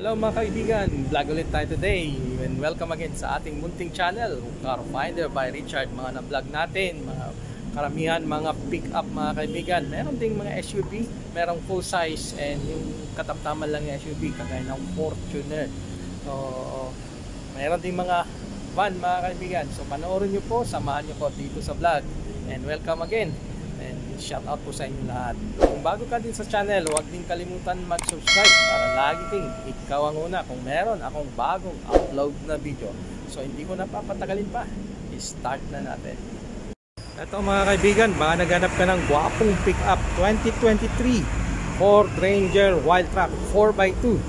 Hello mga kaibigan, vlog ulit tayo today and welcome again sa ating munting channel, Car Finder by Richard. Mga na-vlog natin, mga karamihan mga pick-up mga kaibigan. Meron ding mga SUV, merong full size and yung katamtaman lang yung SUV kagaya ng Fortuner. So, meron ding mga van mga kaibigan. So panoorin nyo po, samahan nyo po dito sa vlog and welcome again. And shout out po sa inyo lahat. Kung bago ka din sa channel, huwag din kalimutan mag-subscribe para lagi ding ikaw ang una kung meron akong bagong upload na video. So hindi ko na papatagalin pa, i-start na natin. Ito mga kaibigan, baka naghanap ka ng gwapong pickup 2023 Ford Ranger Wildtrak 4x2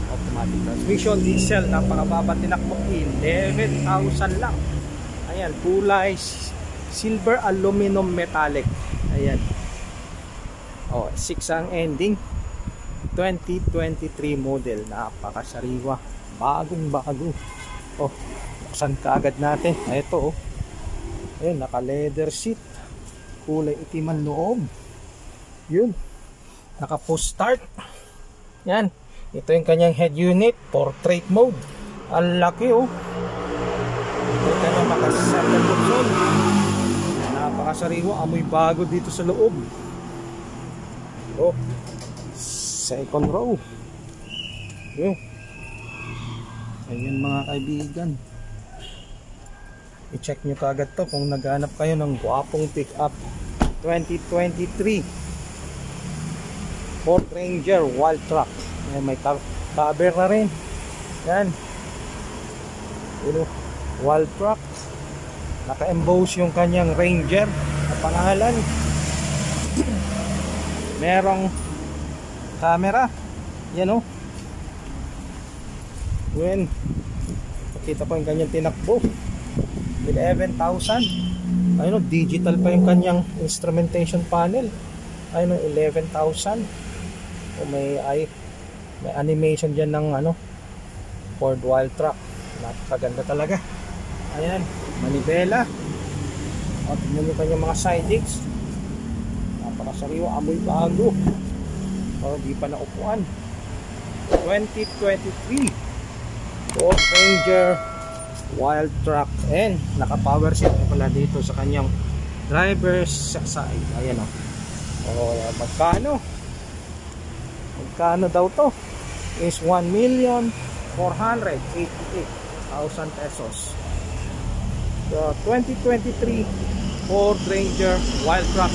automatic transmission, diesel, napakababa tinakbo, 11,000 lang. Ayan, kulay silver aluminum metallic. Ayan. Oh, 6 ang ending. 2023 model. Napakasariwa. Bagong bago. Oh, buksan kaagad natin. Ito oh. Ayan, naka leather seat. Kulay itim ang loob. Yun. Naka push start. Yan. Ito yung kanyang head unit. Portrait mode. Ang laki oh. Ito ka na makasasat ng bukson. Napakasariwa, amoy bago dito sa loob. Oh, second row. Yun. Ayan mga kaibigan, i-check nyo kagad to kung naghanap kayo ng gwapong pickup 2023 Ford Ranger Wildtrak. May cover na rin. Yan, Wildtrak. Naka-emboss yung kanyang Ranger na pangalan. Merong camera. Yan o. Yun. Pakita ko yung kanyang tinakbo. 11,000. Ayun o, digital pa yung kanyang instrumentation panel. Ayun o, 11,000. O may animation dyan ng Ford Wildtrak. Napakaganda talaga. Ayan, manibela. At tignan nyo kanyang mga side digs. Napakasariwa, amoy bago. O, di pa naupuan. 2023 Ford Ranger Wildtrak. And naka-power seat na pala dito sa kanyang driver's side. Ayan o. O, magkano? Magkano daw to? Is 1,488,000 pesos. The 2023 Ford Ranger Wildtrak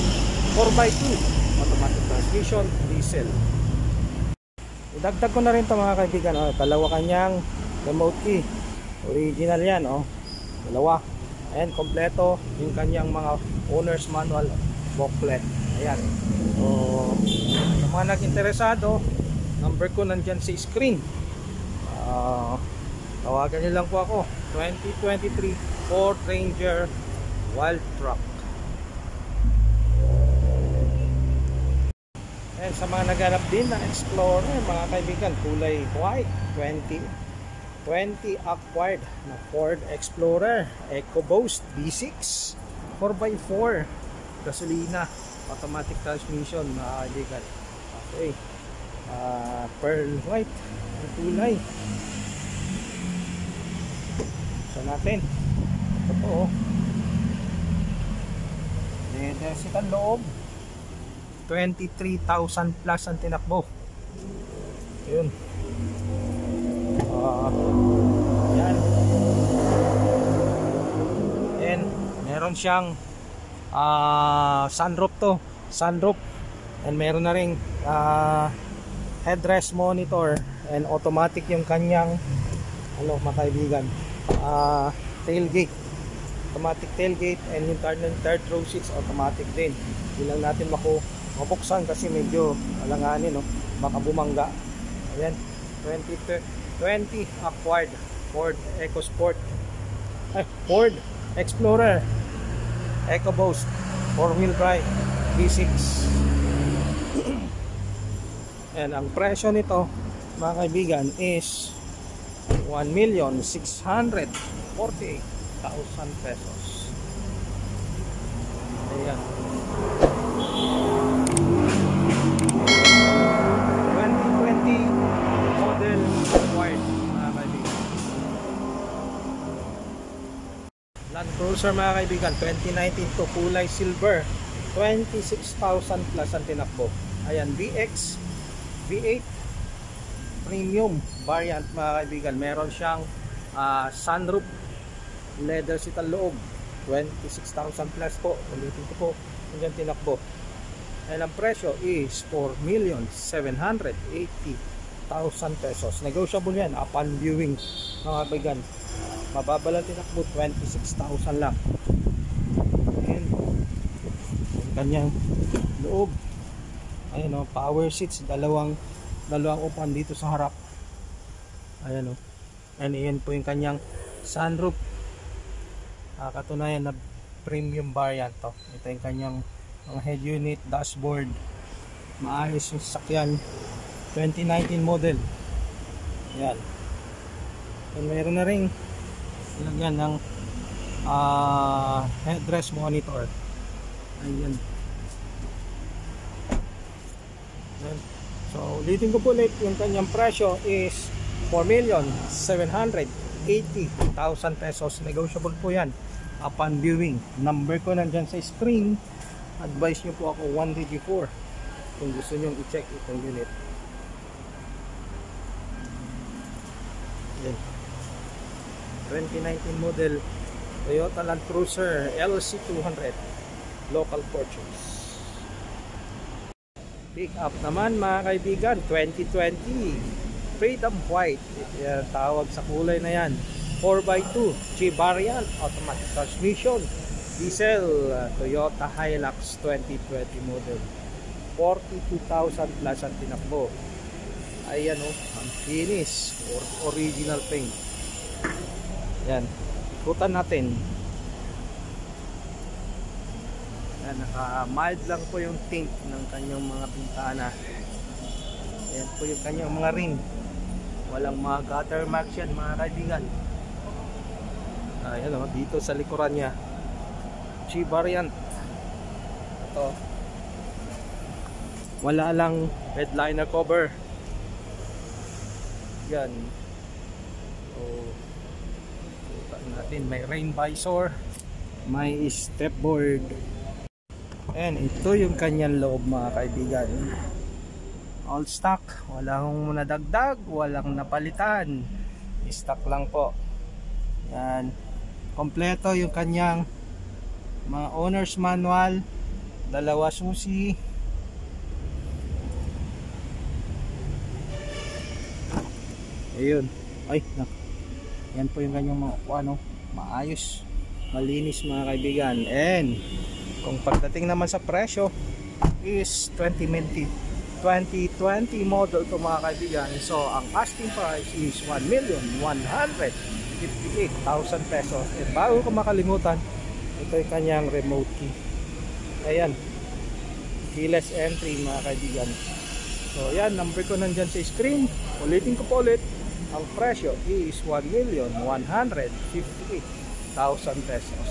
4x2 automatic transmission, diesel. Idagdag ko na rin ito mga kaibigan. Dalawa kanyang remote key. Original yan. Dalawa. And kompleto yung kanyang mga owner's manual booklet. Ayan. So, sa mga nag-interesado, number ko nandyan sa screen. Tawagan nyo lang po ako. 2023 Ford Ranger Wildtrak. And sa mga naghanap din ng Explorer mga kaibigan, kulay white, 2020 acquired na Ford Explorer EcoBoost V6 4x4 gasolina automatic transmission mga kaibigan. Okay, pearl white ang kulay. So natin ito leather seat ang loob. 23,000 plus ang tinakbo. Yun. Yan. And meron siyang sunroof to. Sunroof. And meron na ring headrest monitor and automatic yung kanyang mga kaibigan, tailgate. Automatic tailgate and yung third row seats automatic din. Hindi lang natin mabuksan kasi medyo alanganin, baka bumangga. Ayan, 2020 acquired Ford EcoSport, Ford Explorer EcoBoost 4-wheel drive V6. And ang presyo nito mga kaibigan is 1,648,000 pesos. Ayan. 2020 model Cruiser mga kaibigan, 2019 to, kulay silver, 26,000 plus ang tinakbo. Ayan, VX V8 premium variant mga kaibigan. Meron siyang sunroof, leather seat ang loob, 26,000 plus po. Ulitin ko po, hanggang tinakbo. And ang presyo is 4,780,000 pesos. Negotiable yan upon viewing mga kaibigan. Mababa lang tinakbo, 26,000 lang. And yung kanyang loob, ayan o, power seats, dalawang upuan dito sa harap. Ayan o. And iyan po yung kanyang sunroof. Katunayan na premium variant to. Ito yung kanyang mga head unit, dashboard. Maayos yung sasakyan, 2019 model. Ayan. And meron na rin lagyan ng headrest monitor. Ayan. So ulitin ko po ulit, yung kanyang presyo is 4,780,000 pesos. Negotiable po yan upon viewing. Number ko nandyan sa screen. Advise nyo po ako 1DG4 kung gusto nyo i-check itong unit. Yan. 2019 model Toyota Land Cruiser LC200 local purchase. Pick up naman mga kaibigan, 2020 Freedom White. Yan, tawag sa kulay na yan. 4x2 G variant, automatic transmission, diesel, Toyota Hilux 2020 model, 42,000 plus ang tinakbo. Ayan o, ang finish or original paint. Yan, ikutan natin. Yan, naka-mild lang po yung tint ng kanyang mga bintana. Ayan po yung kanyang mga ring. Walang mga gutter marks yan mga kaibigan. Ayan o, dito sa likuran niya, G variant. Ito, wala lang headliner cover. Yan. So, ikutan natin. May rain visor, may stepboard. And ito yung kanyang loob mga kaibigan. All stock, walang nadagdag, walang napalitan. Stock lang po. Yan. Kompleto yung kanyang mga owner's manual, dalawa susi. Ayun. Ay, yan po yung kanyang mga ano, maayos, malinis mga kaibigan. And kung pagdating naman sa presyo is 2020 model to mga kaibigan. So ang asking price is 1,158,000 pesos. And bago ko makalimutan, ito yung kanyang remote key. Ayan, keyless entry mga kaibigan. So yan, number ko nandyan sa screen. Ulitin ko po ulit, ang presyo is 1,158,000 pesos.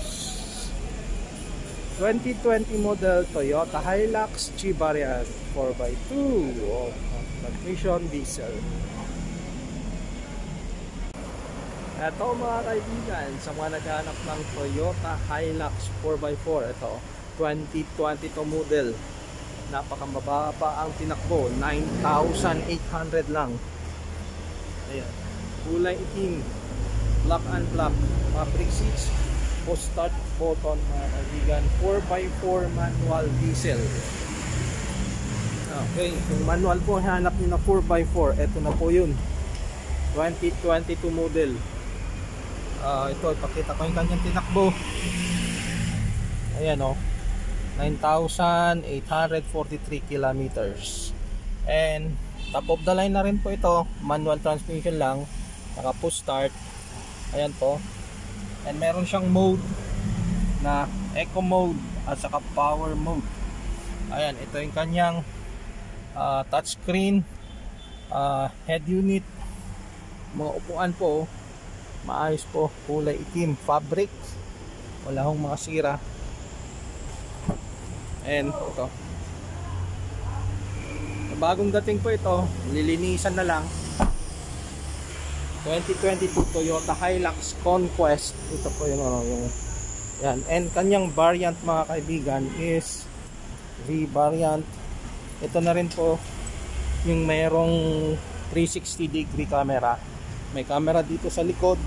2020 model Toyota Hilux G variant 4x2 of transmission diesel. Ito mga kaibigan, sa mga naghahanap ng Toyota Hilux 4x4, ito 2022 model. Napakamababa pa ang tinakbo, 9,800 lang. Ayan, kulay itim, black and black, fabric seats, post start button mga kaibigan, 4x4 manual diesel. Okay, kung manual po hanap nyo na 4x4, eto na po yun, 2022 model. Ito, ipakita ko yung kanyang tinakbo. Ayan o, 9,843 kilometers. And top of the line na rin po ito, manual transmission lang, naka push start. Ayan po. And meron siyang mode na eco mode at saka power mode. Ayan, ito yung kanyang touchscreen, head unit, mga upuan po, maayos po, kulay itim, fabric, wala hong mga sira. And ito, bagong dating po ito, lilinisan na lang. 2022 Toyota Hilux Conquest. Ito po yung Yan, and kanyang variant mga kaibigan is V variant. Ito na rin po yung mayroong 360 degree camera. May camera dito sa likod,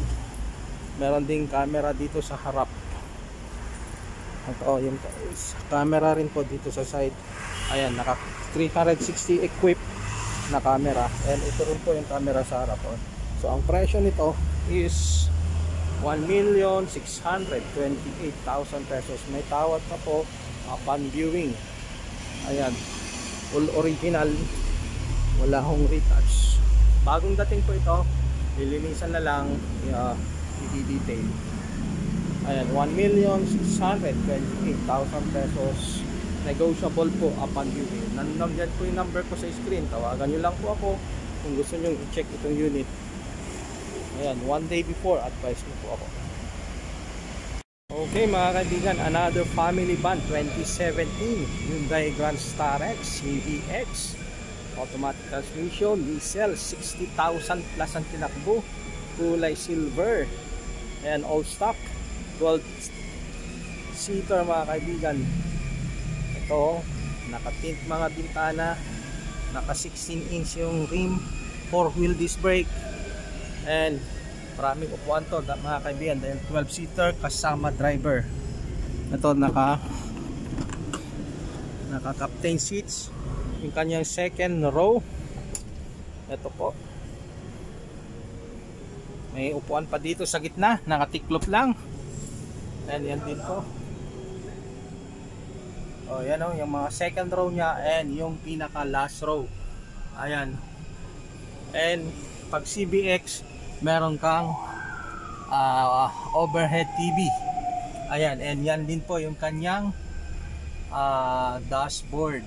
meron ding camera dito sa harap. Ito yung camera rin po dito sa side. Ayan, naka 360 equipped na camera, and ito rin po yung camera sa harap. So ang presyo nito is 1,628,000 pesos. May tawad pa po upon viewing. Ayan, full original, wala hong retouch. Bagong dating po ito, lilinisan na lang, i-detail. Ayan, 1,628,000 pesos. Negotiable po upon viewing. Nandiyan po yung number ko sa screen. Tawagan nyo lang po ako kung gusto nyo i-check itong unit. Ayan, one day before, advice mo po ako. Okay mga kaibigan, another family van 2017 Hyundai Grand Starex CVX, automatic transmission, diesel, 60,000 plus ang tinakbo, kulay silver, and all stock, 12 seater mga kaibigan. Ito, naka-tint mga bintana, naka 16 inch yung rim, 4-wheel disc brake, and maraming upuan to mga kaibigan dahil 12 seater kasama driver. Ito naka captain seats, yung kanyang second row. Ito po, may upuan pa dito sa gitna, nakatiklop lang, and yan din po. Yan yung mga second row nya and yung pinaka last row. Ayan, and pag CBX meron kang overhead TV. Ayan, and yan din po yung kanyang dashboard.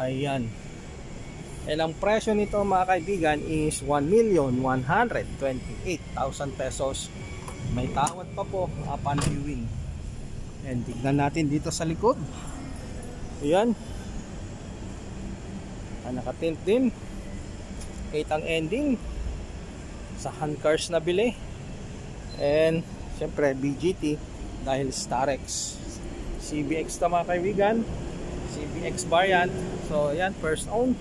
Ayan, and ang presyo nito mga kaibigan is 1,128,000 pesos. May tawad pa po upon viewing. And tignan natin dito sa likod. Ayan, nakatint din, 8 ang ending sa handcars na bili, and syempre BGT dahil Starex. CBX na mga kaibigan, CBX variant. So yan, first own.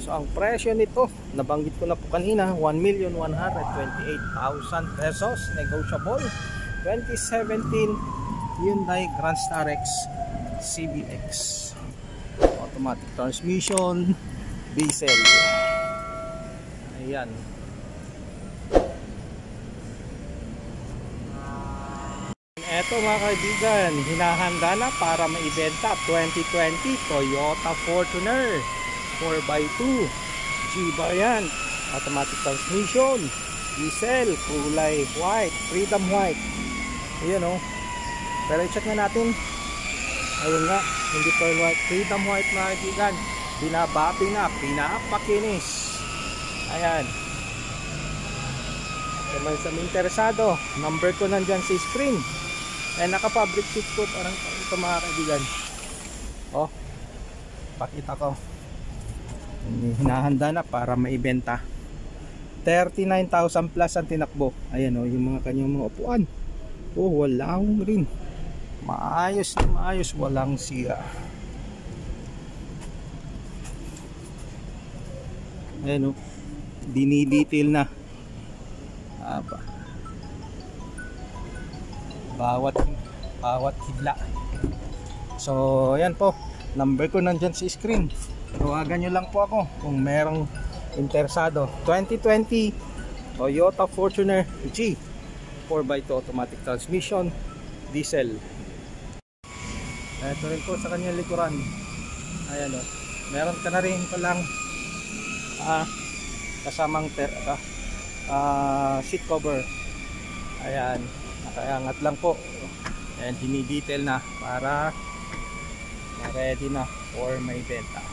So ang presyo nito, nabanggit ko na po kanina, 1,128,000 pesos, negotiable. 2017 Hyundai Grand Starex CBX, automatic transmission, diesel. Ayan. Eto mga kaibigan, hinahanda na para maibenta 2020 Toyota Fortuner 4x2 G variant, automatic transmission, diesel, kulay white, freedom white. Ayan o. Pero i-check na natin. Ayun nga, hindi pearl white, freedom white mga kaibigan. Binabati na, pinapakinis. Ayan. Kung may interesado, number ko nandyan sa screen. Eh, naka-fabric sheet coat parang ito mga kaibigan. Pakita ko. Hinahanda na para maibenta. 39,000 plus ang tinakbo. Ayan yung mga kanyang mga upuan. Wala akong rin. Maayos na maayos, walang sira. Ayan dinidetail na. Bawat hidla. So ayan po, number ko nandyan sa screen. Tawagan nyo lang po ako kung merong interesado. 2020 Toyota Fortuner G 4x2 automatic transmission, diesel. Ito rin po sa kanyang likuran. Ayan meron ka na rin palang kasamang seat cover. Ayan, nakaangat lang po, and dinidetail na para ready na for may benta.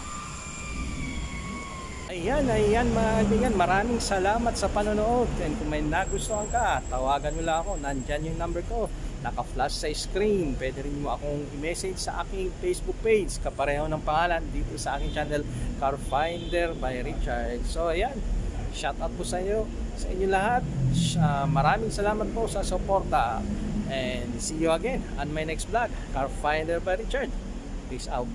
Ayan mga kaibigan, maraming salamat sa panonood, and kung may nagustuhan ka, tawagan mo lang ako. Nandyan yung number ko, naka-flash sa screen. Pwede rin mo akong i-message sa aking Facebook page, kapareho ng pangalan dito sa aking channel, Car Finder by Richard. So ayan, shout out po sa inyo lahat. Maraming salamat po sa suporta. And see you again on my next vlog, Car Finder by Richard. Peace out.